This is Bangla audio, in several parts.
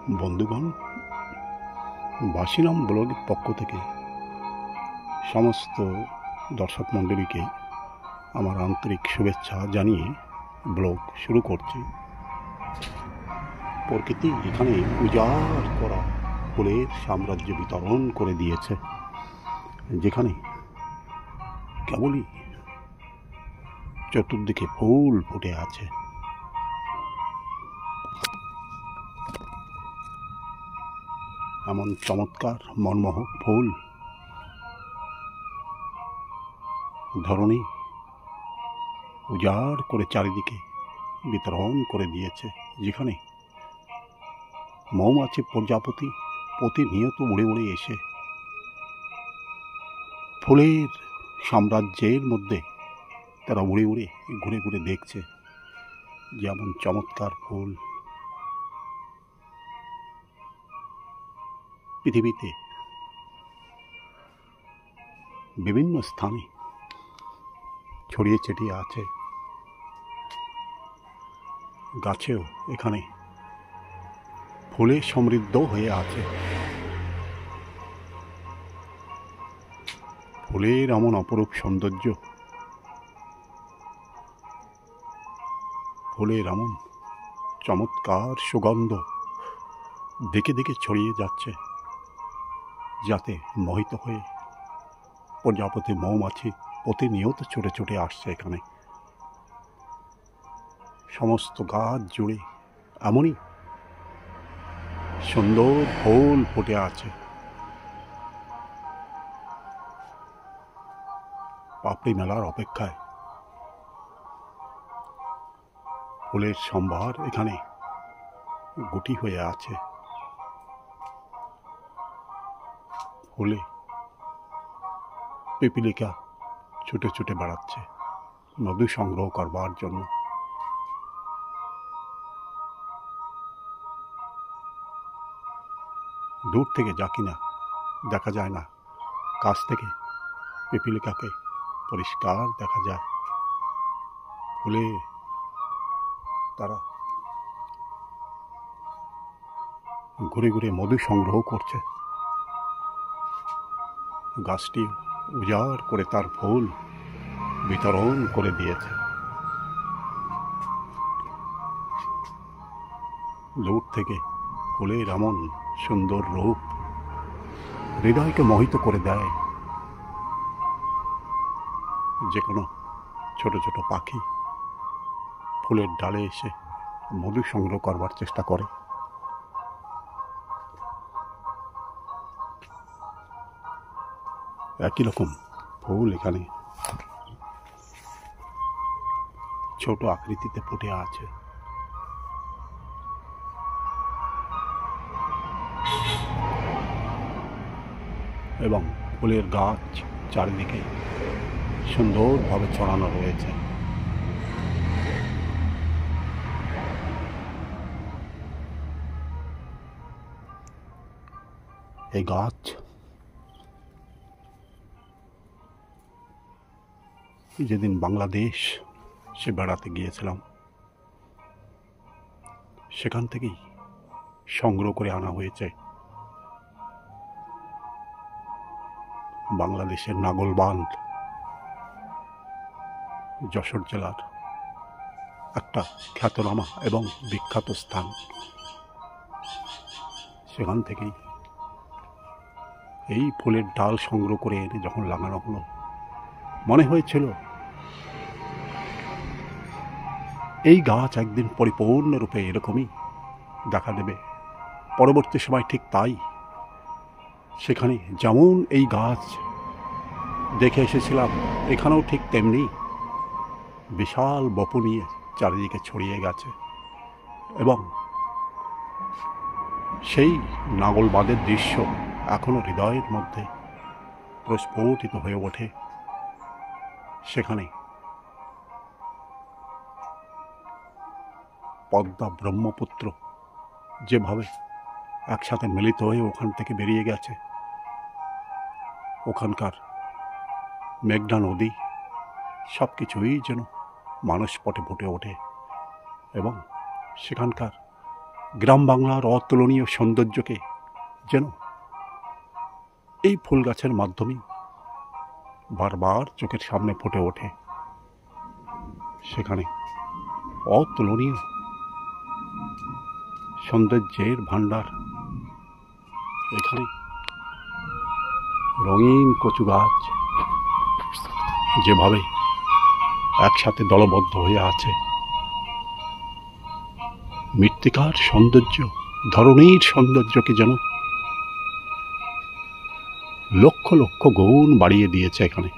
বন্ধুগণ, বাসিরাম ব্লগের পক্ষ থেকে সমস্ত দর্শক মণ্ডলীকে আমার আন্তরিক শুভেচ্ছা জানিয়ে ব্লগ শুরু করছি। প্রকৃতি এখানে উজাড় করা ফুলের সাম্রাজ্য বিতরণ করে দিয়েছে, যেখানে কেবলই চতুর্দিকে ফুল ফুটে আছে। এমন চমৎকার মনমোহক ফুল ধরনী উজাড় করে চারিদিকে বিতরণ করে দিয়েছে, যেখানে মৌমাছি প্রজাপতি প্রতিনিয়ত উড়ে উড়ে এসে ফুলের সাম্রাজ্যের মধ্যে তারা উড়ে উড়ে ঘুরে ঘুরে দেখছে যেমন চমৎকার ফুল পৃথিবীতে বিভিন্ন স্থানে ছড়িয়ে ছিটিয়ে আছে। গাছেও এখানে ফুলে সমৃদ্ধ হয়ে আছে। ফুলের এমন অপরূপ সৌন্দর্য, ফুলের এমন চমৎকার সুগন্ধ দিকে দিকে ছড়িয়ে যাচ্ছে, যাতে মোহিত হয়ে প্রজাপতি মৌমাছি প্রতিনিয়ত ছুটে ছুটে আসছে। এখানে সমস্ত গাছ জুড়ে এমনই সুন্দর ফুল ফুটে আছে। পাপড়ি মেলার অপেক্ষায় ফুলের সম্ভার এখানে গুটি হয়ে আছে। ফুলে পিপিলিকা ছুটে ছুটে বেড়াচ্ছে মধু সংগ্রহ করবার জন্য। দূর থেকে যা কিনা দেখা যায় না, কাছ থেকে পিপিলিকাকে পরিষ্কার দেখা যায়। ফুলে তারা ঘুরে ঘুরে মধু সংগ্রহ করছে। গাছটি উজাড় করে তার ফুল বিতরণ করে দিয়েছে। দূর থেকে ফুলের এমন সুন্দর রূপ হৃদয়কে মোহিত করে দেয়। যে কোনো ছোট ছোট পাখি ফুলের ডালে এসে মধু সংগ্রহ করবার চেষ্টা করে। একই রকম ফুল এখানে ছোট আকৃতিতে ফুটে আছে। এবং ফুলের গাছ চারিদিকে সুন্দরভাবে ছড়ানো রয়েছে। এই গাছ যেদিন বাংলাদেশ সে বেড়াতে গিয়েছিলাম, সেখান থেকেই সংগ্রহ করে আনা হয়েছে। বাংলাদেশের নাগলবান্ধ যশোর জেলার একটা খ্যাতনামা এবং বিখ্যাত স্থান। সেখান থেকেই এই ফুলের ডাল সংগ্রহ করে এনে যখন লাগানো হলো, মনে হয়েছিল এই গাছ একদিন পরিপূর্ণরূপে এরকমই দেখা দেবে। পরবর্তী সময় ঠিক তাই। সেখানে যেমন এই গাছ দেখে এসেছিলাম, এখানেও ঠিক তেমনি বিশাল বপু নিয়ে চারিদিকে ছড়িয়ে গেছে। এবং সেই নাগলবাঁধের দৃশ্য এখনো হৃদয়ের মধ্যে প্রস্ফুটিত হয়ে ওঠে। সেখানে পদ্মা ব্রহ্মপুত্র যেভাবে একসাথে মিলিত হয়ে ওখান থেকে বেরিয়ে গেছে, ওখানকার মেঘনা নদী সব কিছুই যেন মানসপটে ফুটে ওঠে। এবং সেখানকার গ্রাম বাংলার অতুলনীয় সৌন্দর্যকে যেন এই ফুল গাছের মাধ্যমে বারবার চোখের সামনে ফুটে ওঠে। সেখানে অতুলনীয় সৌন্দর্যের ভাণ্ডার। এখানে রঙিন কচু গাছ যেভাবে একসাথে দলবদ্ধ হয়ে আছে, মৃত্তিকার সৌন্দর্য, ধরনের সৌন্দর্যকে যেন লক্ষ লক্ষ গুণ বাড়িয়ে দিয়েছে। এখানে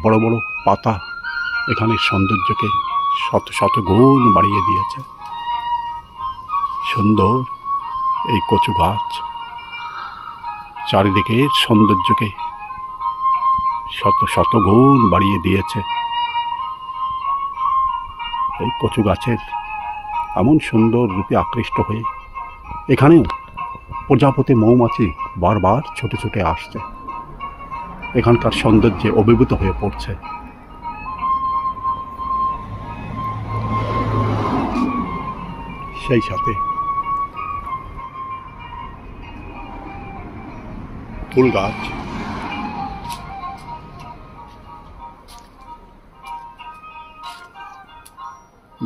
বড় বড় পাতা এখানে সৌন্দর্যকে শত শত গুণ বাড়িয়ে দিয়েছে। সুন্দর এই কচু গাছ চারিদিকের সৌন্দর্যকে শত শত গুণ বাড়িয়ে দিয়েছে। এই কচু গাছের এমন সুন্দর রূপে আকৃষ্ট হয়ে এখানেও প্রজাপতি মৌমাছি বারবার ছুটে ছুটে আসছে, এখানকার সৌন্দর্যে অভিভূত হয়ে পড়ছে। সেই সাথে ফুল গাছ,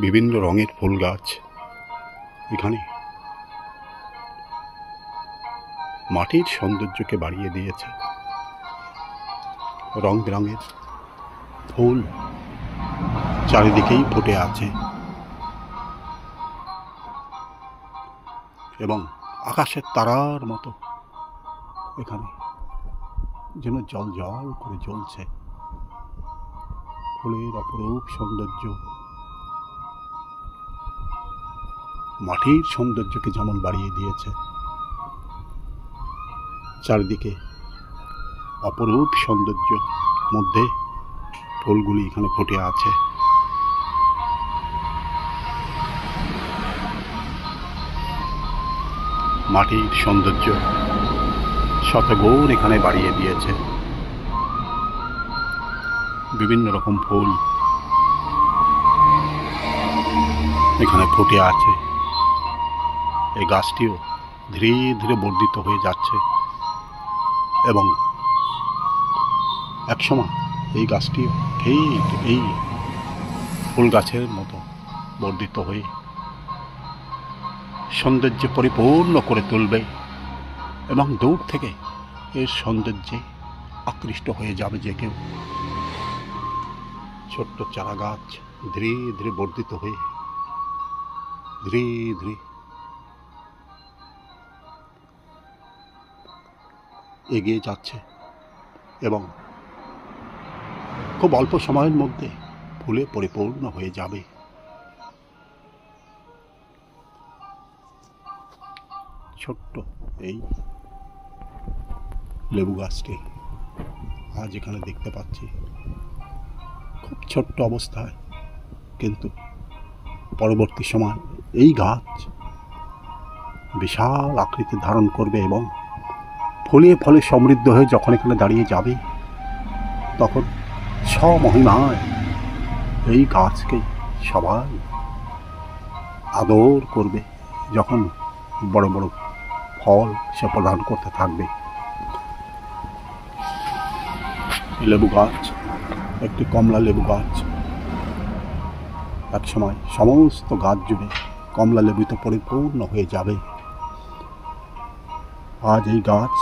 বিভিন্ন রঙের ফুল গাছ এখানে মাটির সৌন্দর্যকে বাড়িয়ে দিয়েছে। রং বেরঙের ফুল চারিদিকেই ফুটে আছে এবং আকাশের তারার মতো এখানে যেন জল জল করে জ্বলছে। ফুলের অপরূপ সৌন্দর্য মাটির সৌন্দর্যকে যেমন বাড়িয়ে দিয়েছে, চারিদিকে অপরূপ সৌন্দর্য মধ্যে ফুলগুলি এখানে ফুটে আছে। মাটির সৌন্দর্য শতগুণ এখানে বাড়িয়ে দিয়েছে। বিভিন্ন রকম ফুল এখানে ফুটে আছে। এই গাছটিও ধীরে ধীরে বর্ধিত হয়ে যাচ্ছে এবং একসময় এই গাছটিও ঠিক এই ফুল গাছের মতো বর্ধিত হয়ে সৌন্দর্যে পরিপূর্ণ করে তুলবে এবং দূর থেকে এর সৌন্দর্যে আকৃষ্ট হয়ে যাবে যে কেউ। ছোট্ট চারা গাছ ধীরে ধীরে বর্ধিত হয়ে ধীরে ধীরে এগিয়ে যাচ্ছে এবং খুব অল্প সময়ের মধ্যে ফুলে পরিপূর্ণ হয়ে যাবে। ছোট্ট এই লেবু গাছটি আজ এখানে দেখতে পাচ্ছি, খুব ছোট্ট অবস্থায়, কিন্তু পরবর্তী সময় এই গাছ বিশাল আকৃতি ধারণ করবে এবং ফলে ফলে সমৃদ্ধ হয়ে যখন এখানে দাঁড়িয়ে যাবে তখন স্বমহিমায় এই গাছকে সবাই আদর করবে যখন বড় বড় ফল সে প্রদান করতে থাকবে। লেবু গাছ একটি কমলা লেবু গাছ, এক সময় সমস্ত গাছ জুড়ে কমলা লেবুতে পরিপূর্ণ হয়ে যাবে। আজ এই গাছ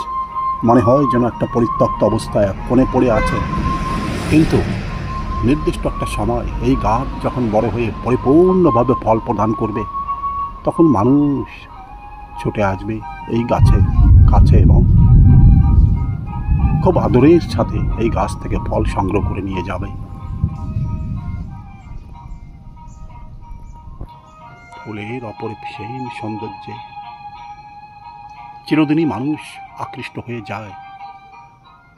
মনে হয় যেন একটা পরিত্যক্ত অবস্থায় এক কোণে পড়ে আছে, কিন্তু নির্দিষ্ট একটা সময় এই গাছ যখন বড় হয়ে পরিপূর্ণভাবে ফল প্রদান করবে তখন মানুষ ছুটে আসবে এই গাছের কাছে এবং খুব আদরের সাথে এই গাছ থেকে ফল সংগ্রহ করে নিয়ে যাবে। ফুলের অপরিসীম সৌন্দর্যে চিরদিনই মানুষ আকৃষ্ট হয়ে যায়।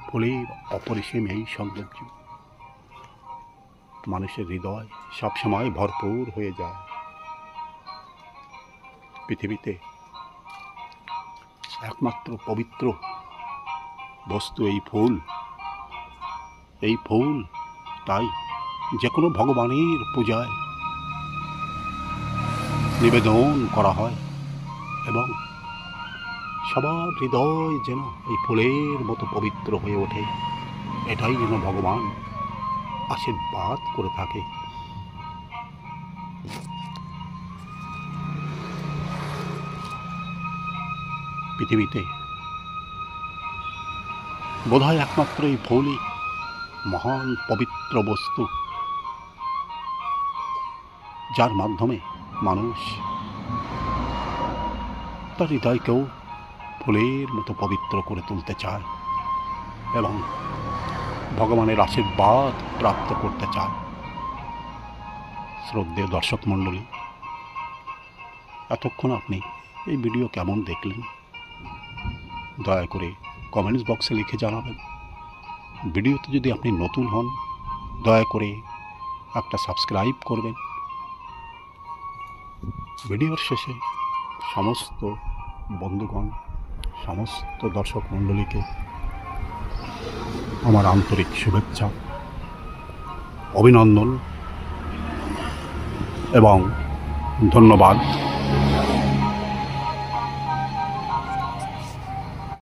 ফুলের অপরিসীম এই সৌন্দর্য মানুষের হৃদয় সবসময় ভরপুর হয়ে যায়। পৃথিবীতে একমাত্র পবিত্র বস্তু এই ফুল। এই ফুল তাই যে কোনো ভগবানের পূজায় নিবেদন করা হয় এবং সবার হৃদয় যেন এই ফুলের মতো পবিত্র হয়ে ওঠে, এটাই যেন ভগবান আশীর্বাদ করে থাকে। পৃথিবীতে বোধহয় একমাত্র এই ফুলই মহান পবিত্র বস্তু, যার মাধ্যমে মানুষ তার হৃদয়কেও ফুলের মতো পবিত্র করে তুলতে চায় এবং ভগবানের আশীর্বাদ প্রাপ্ত করতে চায়। শ্রদ্ধেয় দর্শক মণ্ডলী, এতক্ষণ আপনি এই ভিডিও কেমন দেখলেন দয়া করে কমেন্টস বক্সে লিখে জানাবেন। ভিডিওতে যদি আপনি নতুন হন দয়া করে একটা সাবস্ক্রাইব করবেন। ভিডিওর শেষে সমস্ত বন্ধুগণ, সমস্ত দর্শক মণ্ডলীকে আমার আন্তরিক শুভেচ্ছা, অভিনন্দন এবং ধন্যবাদ।